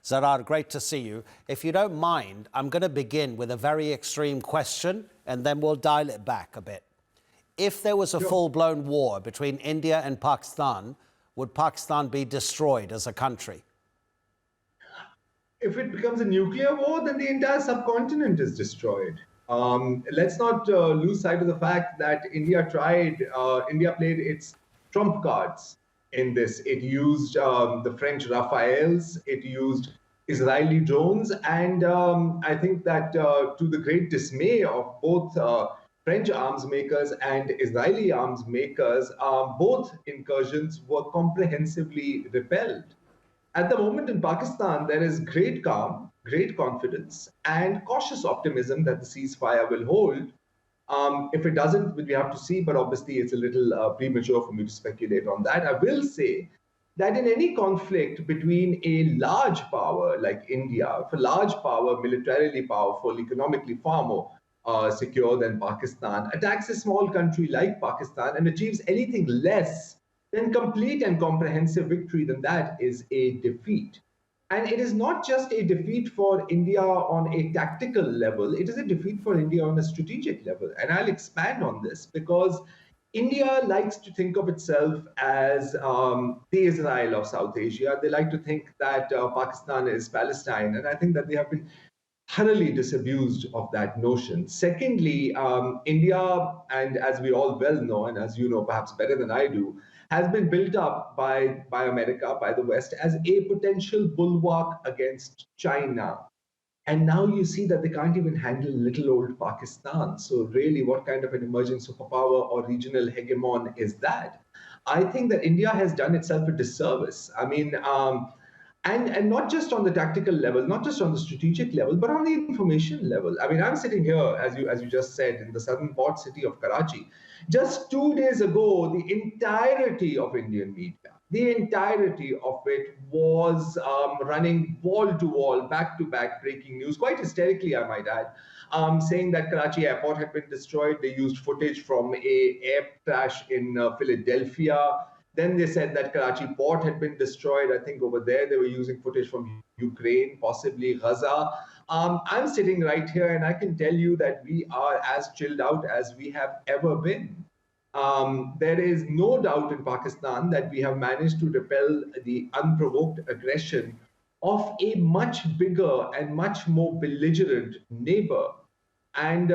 Zarrar, great to see you. If you don't mind, I'm going to begin with a very extreme question, and then we'll dial it back a bit. If there was a full-blown war between India and Pakistan, would Pakistan be destroyed as a country? If it becomes a nuclear war, then the entire subcontinent is destroyed. Let's not lose sight of the fact that India played its trump cards in this. It used the French Rafales, it used Israeli drones, and I think that to the great dismay of both French arms makers and Israeli arms makers, both incursions were comprehensively repelled. At the moment in Pakistan, there is great calm, great confidence, and cautious optimism that the ceasefire will hold. If it doesn't, we have to see, but obviously it's a little premature for me to speculate on that. I will say that in any conflict between a large power like India, if a large power, militarily powerful, economically far more secure than Pakistan, attacks a small country like Pakistan and achieves anything less then complete and comprehensive victory, then that is a defeat. And it is not just a defeat for India on a tactical level, it is a defeat for India on a strategic level. And I'll expand on this because India likes to think of itself as the Israel of South Asia. They like to think that Pakistan is Palestine. And I think that they have been thoroughly disabused of that notion. Secondly, India, and as we all well know, and as you know perhaps better than I do, has been built up by America, by the West, as a potential bulwark against China. And now you see that they can't even handle little old Pakistan. So really, what kind of an emerging superpower or regional hegemon is that? I think that India has done itself a disservice. I mean, and not just on the tactical level, not just on the strategic level, but on the information level. I mean, I'm sitting here, as you just said, in the southern port city of Karachi. Just 2 days ago, the entirety of Indian media, the entirety of it was running wall to wall, back to back breaking news, quite hysterically, I might add, saying that Karachi airport had been destroyed. They used footage from a air crash in Philadelphia. Then they said that Karachi port had been destroyed. I think over there they were using footage from Ukraine, possibly Gaza. I'm sitting right here and I can tell you that we are as chilled out as we have ever been. There is no doubt in Pakistan that we have managed to repel the unprovoked aggression of a much bigger and much more belligerent neighbor. And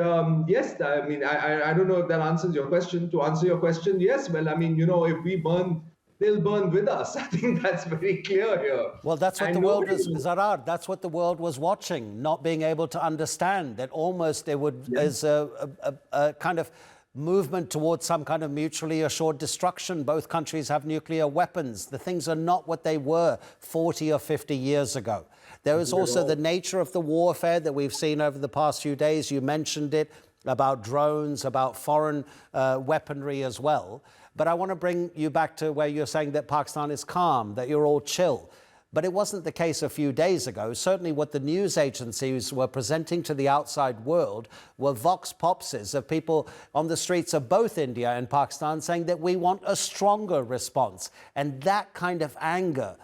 yes, I mean, I don't know if that answers your question. To answer your question, yes, well, I mean, if we burn, they'll burn with us. I think that's very clear here. Well, that's what the world was, Zarrar, that's what the world was watching, not being able to understand that almost there would, as a kind of movement towards some kind of mutually assured destruction. Both countries have nuclear weapons. The things are not what they were 40 or 50 years ago. There is also the nature of the warfare that we've seen over the past few days. You mentioned it, about drones, about foreign weaponry as well. But I want to bring you back to where you're saying that Pakistan is calm, that you're all chill. But it wasn't the case a few days ago. Certainly what the news agencies were presenting to the outside world were vox popses of people on the streets of both India and Pakistan saying that we want a stronger response. And that kind of anger,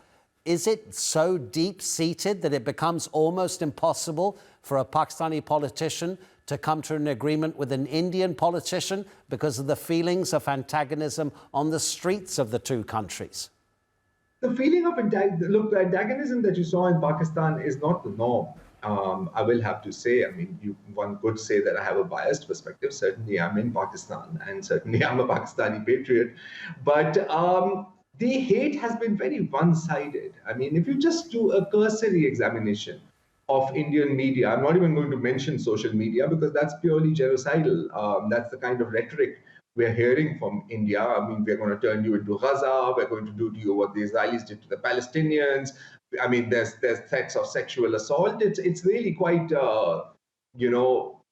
is it so deep-seated that it becomes almost impossible for a Pakistani politician to come to an agreement with an Indian politician because of the feelings of antagonism on the streets of the two countries? The feeling of the antagonism that you saw in Pakistan is not the norm. I will have to say, I mean, one could say that I have a biased perspective. Certainly, I'm in Pakistan, and certainly I'm a Pakistani patriot. But the hate has been very one-sided. I mean, if you just do a cursory examination of Indian media, I'm not even going to mention social media because that's purely genocidal. That's the kind of rhetoric we're hearing from India. I mean, we're going to turn you into Gaza. We're going to do to you what the Israelis did to the Palestinians. I mean, there's threats of sexual assault. It's really quite,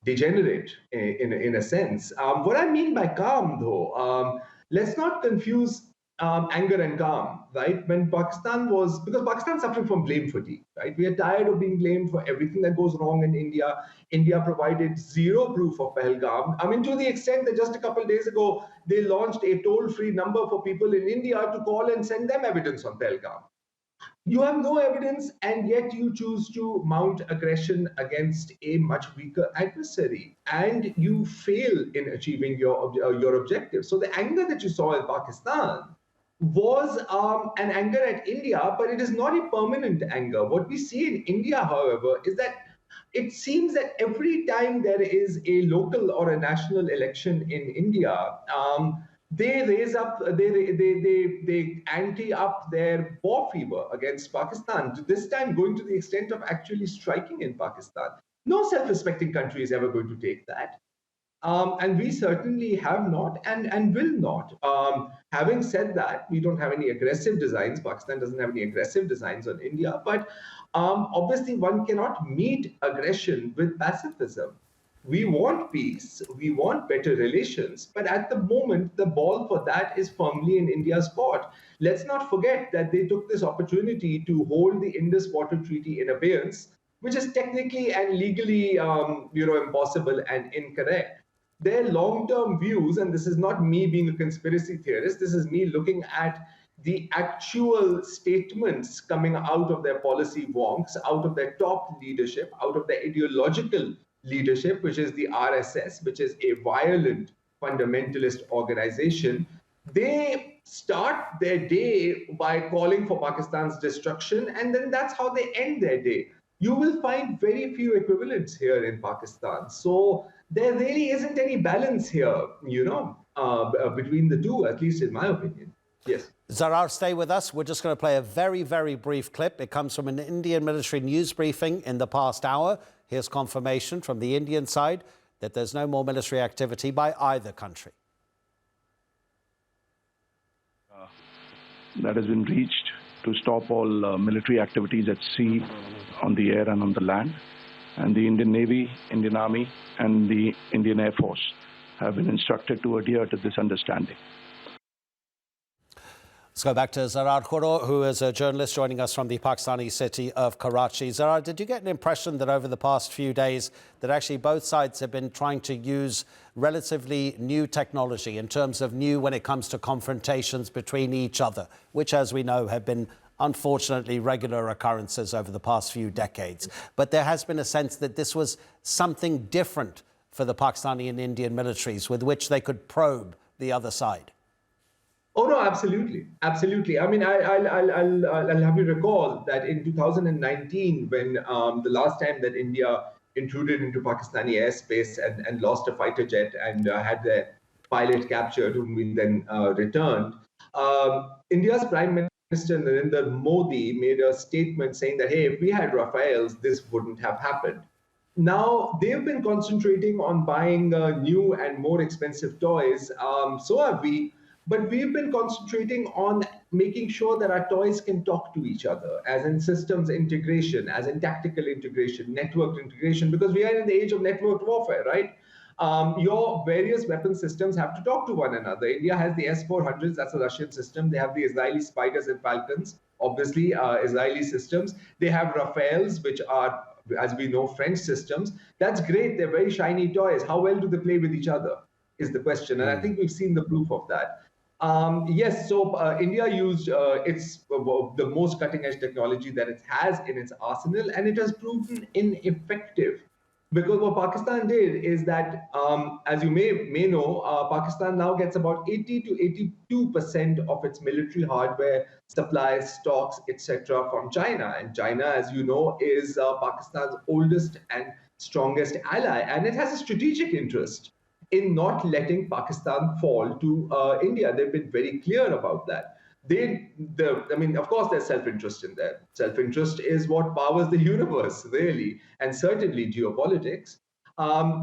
degenerate in a sense. What I mean by calm, though, let's not confuse anger and calm, right? When because Pakistan's suffering from blame fatigue, right? We are tired of being blamed for everything that goes wrong in India. India provided zero proof of Pahalgam. I mean, to the extent that just a couple of days ago, they launched a toll-free number for people in India to call and send them evidence on Pahalgam. You have no evidence, and yet you choose to mount aggression against a much weaker adversary, and you fail in achieving your objective. So the anger that you saw in Pakistan was an anger at India, but it is not a permanent anger. What we see in India, however, is that it seems that every time there is a local or a national election in India, they raise up, they ante up their war fever against Pakistan. This time, going to the extent of actually striking in Pakistan. No self-respecting country is ever going to take that. And we certainly have not and will not. Having said that, we don't have any aggressive designs. Pakistan doesn't have any aggressive designs on India, but obviously one cannot meet aggression with pacifism. We want peace, we want better relations, but at the moment, the ball for that is firmly in India's court. Let's not forget that they took this opportunity to hold the Indus Water Treaty in abeyance, which is technically and legally, impossible and incorrect. Their long-term views, and this is not me being a conspiracy theorist, this is me looking at the actual statements coming out of their policy wonks, out of their top leadership, out of their ideological leadership, which is the RSS, which is a violent fundamentalist organization. They start their day by calling for Pakistan's destruction, and then that's how they end their day. You will find very few equivalents here in Pakistan. So there really isn't any balance here, between the two, at least in my opinion. Yes. Zarrar, stay with us. We're just going to play a very, very brief clip. It comes from an Indian military news briefing in the past hour. Here's confirmation from the Indian side that there's no more military activity by either country. That has been reached to stop all military activities at sea, on the air and on the land. And the Indian Navy, Indian Army and the Indian Air Force have been instructed to adhere to this understanding. Let's go back to Zarrar Khuhro, who is a journalist joining us from the Pakistani city of Karachi. Zarrar, did you get an impression that over the past few days that actually both sides have been trying to use relatively new technology in terms of new when it comes to confrontations between each other, which, as we know, have been unfortunately regular occurrences over the past few decades. But there has been a sense that this was something different for the Pakistani and Indian militaries with which they could probe the other side. Oh no, absolutely, absolutely. I mean, I'll have you recall that in 2019, when the last time that India intruded into Pakistani airspace and lost a fighter jet and had their pilot captured, whom we then returned, India's Prime Minister Narendra Modi made a statement saying that, hey, if we had Rafales, this wouldn't have happened. Now, they've been concentrating on buying new and more expensive toys. So have we. But we've been concentrating on making sure that our toys can talk to each other, as in systems integration, as in tactical integration, network integration, because we are in the age of networked warfare, right? Your various weapon systems have to talk to one another. India has the S-400s, that's a Russian system. They have the Israeli Spiders and Falcons, obviously Israeli systems. They have Rafales, which are, as we know, French systems. That's great. They're very shiny toys. How well do they play with each other is the question. And I think we've seen the proof of that. Yes, so India used the most cutting-edge technology that it has in its arsenal, and it has proven ineffective. Because what Pakistan did is that, as you may know, Pakistan now gets about 80 to 82% of its military hardware supplies, stocks, etc. from China. And China, as you know, is Pakistan's oldest and strongest ally, and it has a strategic interest in not letting Pakistan fall to India. They've been very clear about that. Of course, there's self-interest in there. Self-interest is what powers the universe, really, and certainly geopolitics.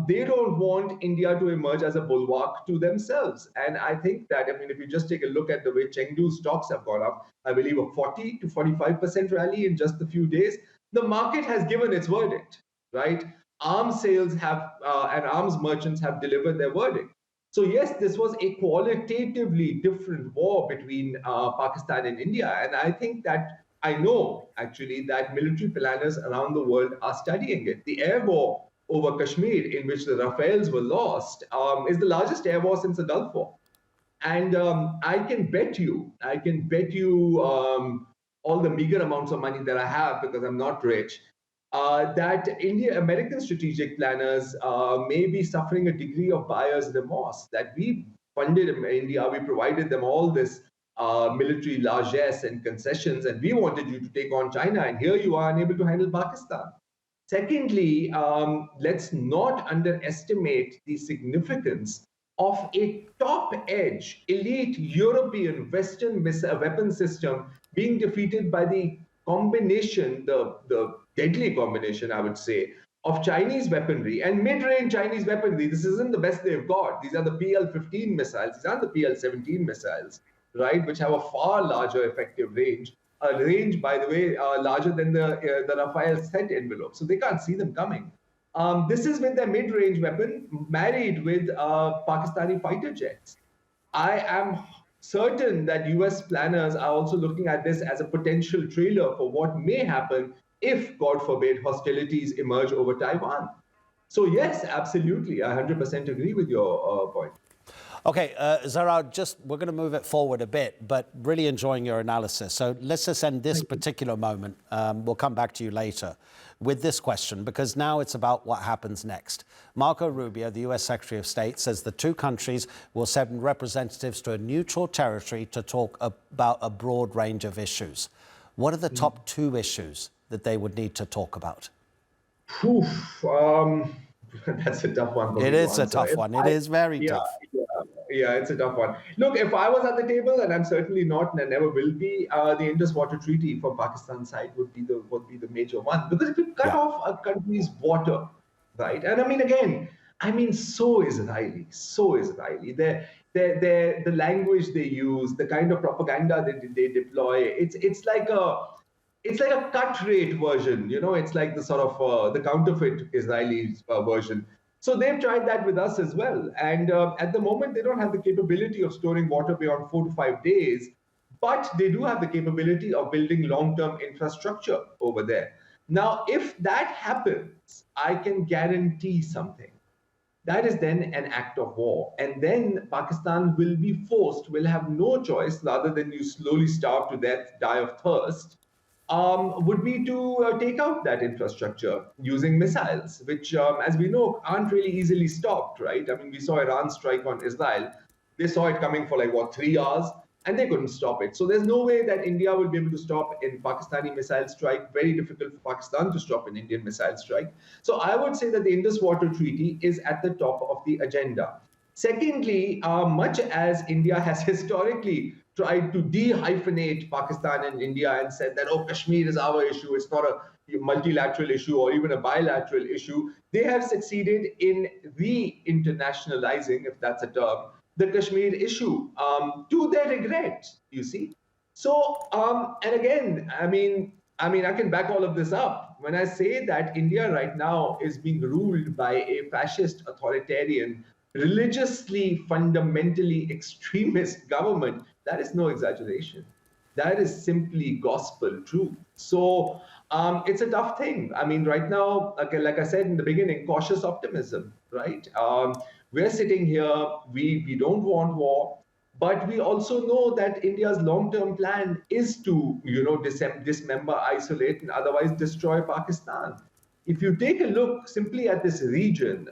They don't want India to emerge as a bulwark to themselves. And I think that, if you just take a look at the way Chengdu stocks have gone up, I believe a 40 to 45% rally in just a few days, the market has given its verdict, right? Arms sales have and arms merchants have delivered their verdict. So yes, this was a qualitatively different war between Pakistan and India. And I think that I know actually that military planners around the world are studying it. The air war over Kashmir, in which the Rafales were lost, is the largest air war since the Gulf War. And I can bet you all the meager amounts of money that I have because I'm not rich, that American strategic planners may be suffering a degree of buyer's remorse, that we funded India, we provided them all this military largesse and concessions, and we wanted you to take on China, and here you are unable to handle Pakistan. Secondly, let's not underestimate the significance of a top-edge, elite European Western weapon system being defeated by the combination, the deadly combination, I would say, of Chinese weaponry and mid-range Chinese weaponry. This isn't the best they've got. These are the PL-15 missiles. These aren't the PL-17 missiles, right, which have a far larger effective range. A range, by the way, larger than the Rafale set envelope. So they can't see them coming. This is with their mid-range weapon married with Pakistani fighter jets. I am certain that US planners are also looking at this as a potential trailer for what may happen if, God forbid, hostilities emerge over Taiwan. So yes, absolutely, I 100% agree with your point. Okay, Zarrar, we're going to move it forward a bit, but really enjoying your analysis. So let's just end this particular moment. We'll come back to you later with this question, because now it's about what happens next. Marco Rubio, the US Secretary of State, says the two countries will send representatives to a neutral territory to talk about a broad range of issues. What are the top two issues that they would need to talk about? That's a tough one. It is a tough one. It is very tough. Yeah, it's a tough one. Look, if I was at the table, and I'm certainly not, and I never will be, the Indus Water Treaty from Pakistan's side would be the major one, because if you cut off a country's water, right? And I mean, so Israeli. The language they use, the kind of propaganda they deploy, it's like a cut rate version, it's like the sort of the counterfeit Israeli version. So they've tried that with us as well. And at the moment, they don't have the capability of storing water beyond 4 to 5 days, but they do have the capability of building long-term infrastructure over there. Now, if that happens, I can guarantee something. That is then an act of war. And then Pakistan will have no choice rather than you slowly starve to death, die of thirst, would be to take out that infrastructure using missiles, which, as we know, aren't really easily stopped, right? I mean, we saw Iran strike on Israel. They saw it coming for 3 hours, and they couldn't stop it. So there's no way that India will be able to stop a Pakistani missile strike. Very difficult for Pakistan to stop an Indian missile strike. So I would say that the Indus Water Treaty is at the top of the agenda. Secondly, much as India has historically tried to de-hyphenate Pakistan and India and said that, Kashmir is our issue, it's not a multilateral issue or even a bilateral issue, they have succeeded in re-internationalizing, if that's a term, the Kashmir issue, to their regret, you see. So, and again, I mean, I can back all of this up. When I say that India right now is being ruled by a fascist, authoritarian, religiously, fundamentally extremist government, that is no exaggeration. That is simply gospel truth. So it's a tough thing. I mean, right now, like I said in the beginning, cautious optimism, right? We're sitting here, we don't want war, but we also know that India's long-term plan is to, dismember, isolate, and otherwise destroy Pakistan. If you take a look simply at this region,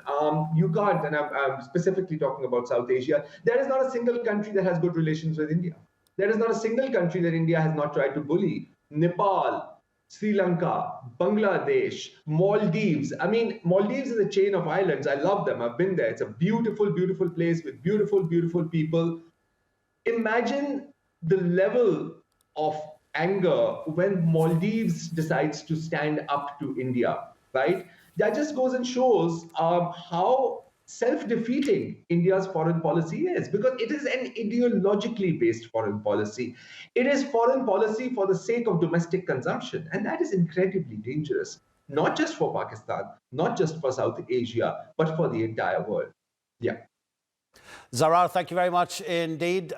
you can't, and I'm specifically talking about South Asia, there is not a single country that has good relations with India. There is not a single country that India has not tried to bully. Nepal, Sri Lanka, Bangladesh, Maldives. I mean, Maldives is a chain of islands. I love them. I've been there. It's a beautiful, beautiful place with beautiful, beautiful people. Imagine the level of anger when Maldives decides to stand up to India, right? That just goes and shows how self-defeating India's foreign policy is, because it is an ideologically based foreign policy. It is foreign policy for the sake of domestic consumption, and that is incredibly dangerous, not just for Pakistan, not just for South Asia, but for the entire world. Yeah. Zarrar, thank you very much indeed.